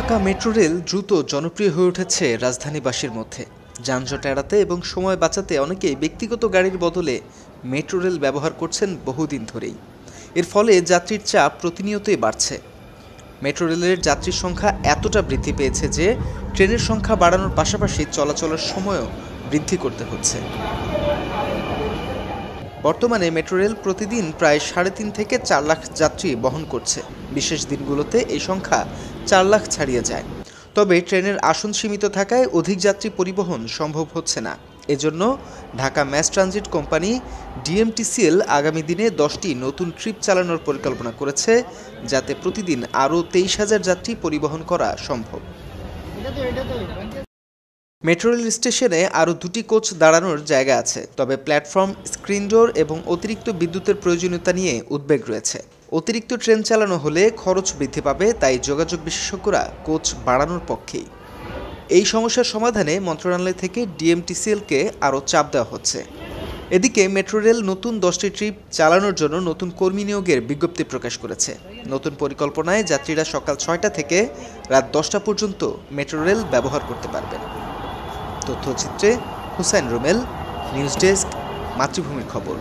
Dhaka metro rail দ্রুত জনপ্রিয় হয়ে উঠেছে রাজধানীবাসীর মধ্যে। যানজট এড়াতে এবং সময় বাঁচাতে অনেকেই ব্যক্তিগত গাড়ির বদলে মেট্রো রেল ব্যবহার করছেন বহুদিন ধরেই। এর ফলে যাত্রীর চাপ প্রতিনিয়তই বাড়ছে। মেট্রো রেলের যাত্রীর সংখ্যা এতটা বৃদ্ধি পেয়েছে যে ট্রেনের সংখ্যা বাড়ানোর পাশাপাশি চলাচলের সময়ও বৃদ্ধি করতে হচ্ছে। বর্তমানে মেট্রো রেল প্রতিদিন প্রায় ৩.৫ থেকে ৪ লাখ যাত্রী বহন করছে। বিশেষ দিনগুলোতে এই সংখ্যা ৪ লাখ ছাড়িয়ে যায়। তবে ট্রেনের আসন সীমিত থাকায় অধিক যাত্রী পরিবহন সম্ভব হচ্ছে না। এজন্য Dhaka mass transit company DMTCL আগামী দিনে ১০টি নতুন ট্রিপ চালানোর পরিকল্পনা করেছে, যাতে প্রতিদিন আরও ২৩,০০০ যাত্রী পরিবহন করা সম্ভব। মেট্রো রেল স্টেশনে আরও ২টি কোচ দাঁড়ানোর জায়গা আছে, তবে প্ল্যাটফর্ম, স্ক্রিন ডোর এবং অতিরিক্ত বিদ্যুতের প্রয়োজনীয়তা নিয়ে উদ্বেগ রয়েছে। অতিরিক্ত ট্রেন চালানো হলে খরচ বৃদ্ধি পাবে, তাই যোগাযোগ বিশেষজ্ঞরা কোচ বাড়ানোর পক্ষেই। এই সমস্যার সমাধানে মন্ত্রণালয় থেকে ডিএমটিসিএলকে আরও চাপ দেওয়া হচ্ছে। এদিকে মেট্রো রেল নতুন 10টি ট্রিপ চালানোর জন্য নতুন কর্মী নিয়োগের বিজ্ঞপ্তি প্রকাশ করেছে। নতুন পরিকল্পনায় যাত্রীরা সকাল ৬টা থেকে রাত ১০টা পর্যন্ত মেট্রো রেল ব্যবহার করতে পারবেন। তথ্যচিত্রে হুসাইন রুমেল, নিউজ ডেস্ক, মাতৃভূমির খবর।